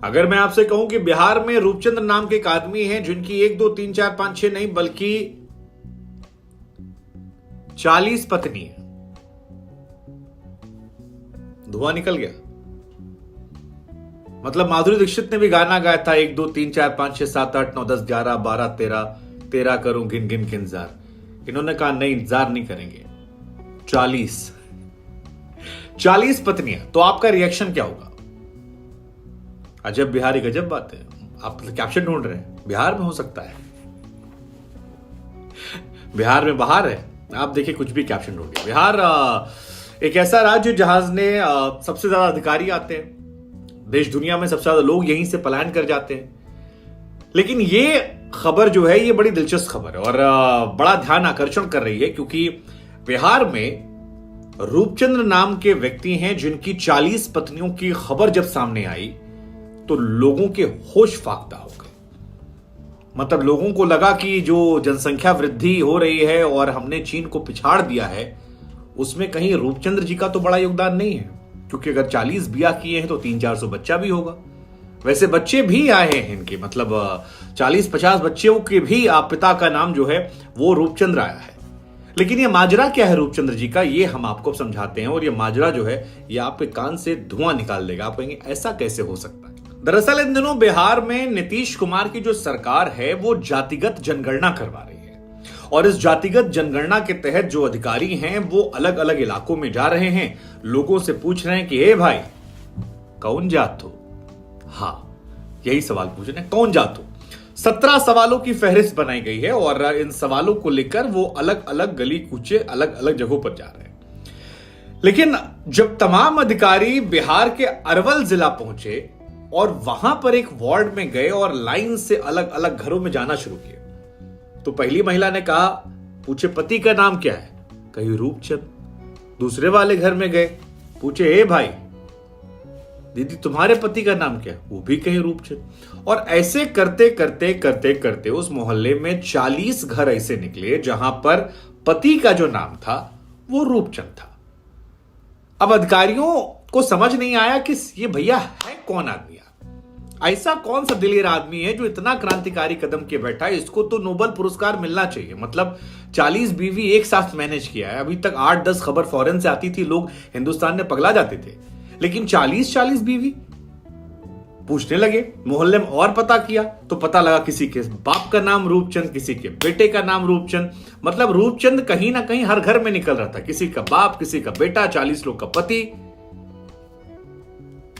अगर मैं आपसे कहूं कि बिहार में रूपचंद्र नाम के एक आदमी हैं जिनकी 1 2 3 4 5 6 नहीं बल्कि 40 पत्नी है, धुआं निकल गया। मतलब माधुरी दीक्षित ने भी गाना गाया था 1 2 3 4 5 6 7 8 9 10 11 12 13 13 करूं गिन गिन के इंतजार। इन्होंने कहा नहीं, इंतजार नहीं करेंगे। 40 पत्नियां। तो आपका रिएक्शन क्या होगा? अजब बिहारी गजब बात है। आप कैप्शन ढूंढ रहे हैं, बिहार में हो सकता है, बिहार में बाहर है। आप देखिए कुछ भी कैप्शन ढूंढिए। बिहार एक ऐसा राज्य जहां ने सबसे ज्यादा अधिकारी आते हैं, देश दुनिया में सबसे ज्यादा लोग यहीं से पलायन कर जाते हैं। लेकिन ये खबर जो है ये बड़ी दिलचस्प खबर है और बड़ा ध्यान आकर्षण कर रही है, क्योंकि बिहार में रूपचंद्र नाम के व्यक्ति हैं जिनकी 40 पत्नियों की खबर जब सामने आई तो लोगों के होश फाख्ता हो गए। मतलब लोगों को लगा कि जो जनसंख्या वृद्धि हो रही है और हमने चीन को पिछाड़ दिया है, उसमें कहीं रूपचंद्र जी का तो बड़ा योगदान नहीं है, क्योंकि अगर 40 ब्याह किए हैं तो 300-400 बच्चा भी होगा। वैसे बच्चे भी आए हैं इनके, मतलब 40-50 बच्चों के भी पिता का नाम जो है वो रूपचंद्र आया है। लेकिन ये माजरा क्या है रूपचंद्र जी का, ये हम आपको समझाते हैं। और ये माजरा जो है ये आपके कान से धुआं निकाल देगा। आप कहेंगे ऐसा कैसे हो सकता है? दरअसल इन दिनों बिहार में नीतीश कुमार की जो सरकार है वो जातिगत जनगणना करवा रही है। और इस जातिगत जनगणना के तहत जो अधिकारी हैं वो अलग अलग इलाकों में जा रहे हैं, लोगों से पूछ रहे हैं कि हे भाई कौन जात हो? हाँ, यही सवाल पूछ रहे हैं, कौन जात हो? 17 सवालों की फहरिस्त बनाई गई है और इन सवालों को लेकर वो अलग अलग गली कूचे अलग अलग जगहों पर जा रहे हैं। लेकिन जब तमाम अधिकारी बिहार के अरवल जिला पहुंचे और वहां पर एक वार्ड में गए और लाइन से अलग अलग घरों में जाना शुरू किया, तो पहली महिला ने कहा, पूछे पति का नाम क्या है? कही रूपचंद। दूसरे वाले घर में गए, पूछे हे भाई दीदी तुम्हारे पति का नाम क्या है? वो भी कहे रूपचंद। और ऐसे करते करते करते करते उस मोहल्ले में 40 घर ऐसे निकले जहां पर पति का जो नाम था वो रूपचंद था। अब अधिकारियों को समझ नहीं आया कि ये भैया है कौन आदमी, ऐसा कौन सा दिलेर आदमी है जो इतना क्रांतिकारी कदम के बैठा है, इसको तो नोबेल पुरस्कार मिलना चाहिए। मतलब 40 बीवी एक साथ मैनेज किया है। अभी तक 8-10 खबर फॉरेन से आती थी, लोग हिंदुस्तान में पगला जाते थे, लेकिन 40 बीवी। पूछने लगे, मोहल्ले में और पता किया तो पता लगा किसी के बाप का नाम रूपचंद, किसी के बेटे का नाम रूपचंद। मतलब रूपचंद कहीं ना कहीं हर घर में निकल रहा था, किसी का बाप, किसी का बेटा, 40 लोग का पति।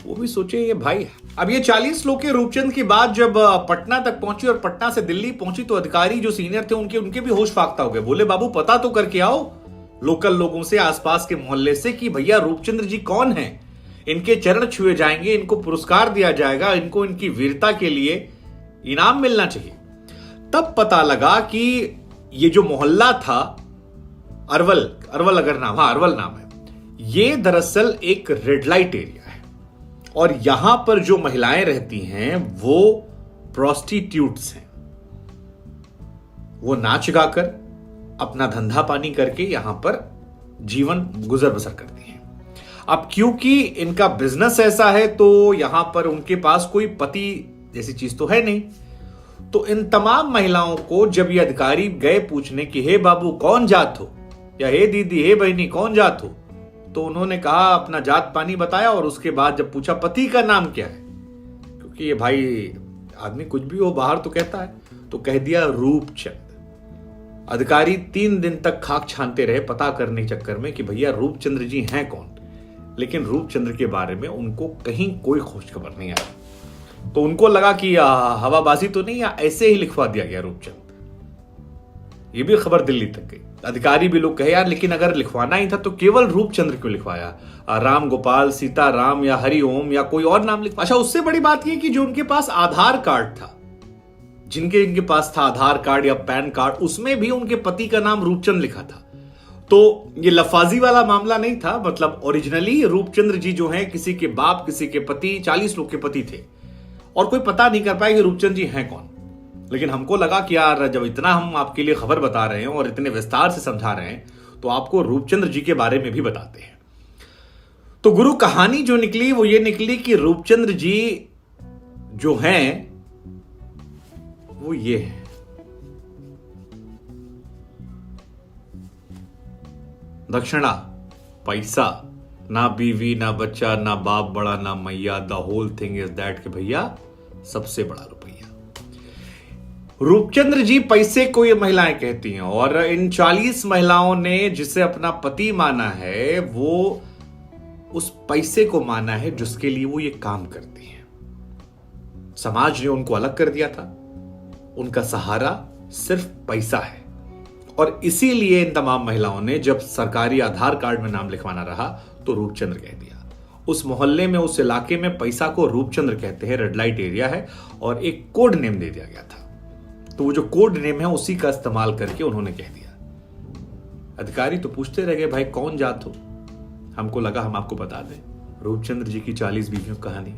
वो भी सोचे ये भाई। अब ये 40 लोग के रूपचंद की बात जब पटना तक पहुंची और पटना से दिल्ली पहुंची तो अधिकारी जो सीनियर थे उनके भी होश फाख्ता हो गए। बोले बाबू पता तो करके आओ लोकल लोगों से, आसपास के मोहल्ले से, कि भैया रूपचंद्र जी कौन है, इनके चरण छुए जाएंगे, इनको पुरस्कार दिया जाएगा, इनको इनकी वीरता के लिए इनाम मिलना चाहिए। तब पता लगा कि ये जो मोहल्ला था अरवल अगर नाम, हाँ अरवल नाम है, ये दरअसल एक रेड लाइट एरिया है और यहां पर जो महिलाएं रहती हैं वो प्रोस्टिट्यूट्स हैं। वो नाच गाकर अपना धंधा पानी करके यहां पर जीवन गुजर बसर करती हैं। अब क्योंकि इनका बिजनेस ऐसा है तो यहां पर उनके पास कोई पति जैसी चीज तो है नहीं। तो इन तमाम महिलाओं को जब ये अधिकारी गए पूछने कि हे बाबू कौन जात हो, या हे दीदी हे बहनी कौन जात हो, तो उन्होंने कहा अपना जात पानी बताया। और उसके बाद जब पूछा पति का नाम क्या है, क्योंकि ये भाई आदमी कुछ भी हो बाहर तो कहता है, तो कह दिया रूपचंद। अधिकारी 3 दिन तक खाक छानते रहे पता करने के चक्कर में कि भैया रूपचंद्र जी हैं कौन, लेकिन रूपचंद्र के बारे में उनको कहीं कोई खोज खबर नहीं आई। तो उनको लगा कि हवाबाजी तो नहीं, या ऐसे ही लिखवा दिया गया रूपचंद। ये भी खबर दिल्ली तक गई। अधिकारी भी लोग कहे यार लेकिन अगर लिखवाना ही था तो केवल रूपचंद्र क्यों लिखवाया, राम गोपाल, सीताराम या हरिओम या कोई और नाम लिखवा। अच्छा, उससे बड़ी बात यह कि जो उनके पास आधार कार्ड था, इनके पास था आधार कार्ड या पैन कार्ड, उसमें भी उनके पति का नाम रूपचंद लिखा था। तो ये लफाजी वाला मामला नहीं था। मतलब ओरिजिनली रूपचंद्र जी जो हैं किसी के बाप, किसी के पति, 40 लोग के पति थे और कोई पता नहीं कर पाया कि रूपचंद जी हैं कौन। लेकिन हमको लगा कि यार जब इतना हम आपके लिए खबर बता रहे हैं और इतने विस्तार से समझा रहे हैं तो आपको रूपचंद्र जी के बारे में भी बताते हैं। तो गुरु कहानी जो निकली वो ये निकली कि रूपचंद्र जी जो हैं वो ये है। दक्षिणा, पैसा, ना बीवी ना बच्चा ना बाप बड़ा ना मैया, the whole thing is that कि भैया सबसे बड़ा रुपया। रूपचंद्र जी पैसे को ये महिलाएं कहती हैं, और इन 40 महिलाओं ने जिसे अपना पति माना है वो उस पैसे को माना है जिसके लिए वो ये काम करती हैं। समाज ने उनको अलग कर दिया था, उनका सहारा सिर्फ पैसा है, और इसीलिए इन तमाम महिलाओं ने जब सरकारी आधार कार्ड में नाम लिखवाना रहा तो रूपचंद्र कह दिया। उस मोहल्ले में, उस इलाके में पैसा को रूपचंद्र कहते हैं, रेड लाइट एरिया है, और एक कोड नेम दे दिया गया था। तो वो जो कोड नेम है उसी का इस्तेमाल करके उन्होंने कह दिया। अधिकारी तो पूछते रह गए, भाई कौन जात हो? हमको लगा हम आपको बता दें, रूपचंद्र जी की 40 बीवियों की कहानी।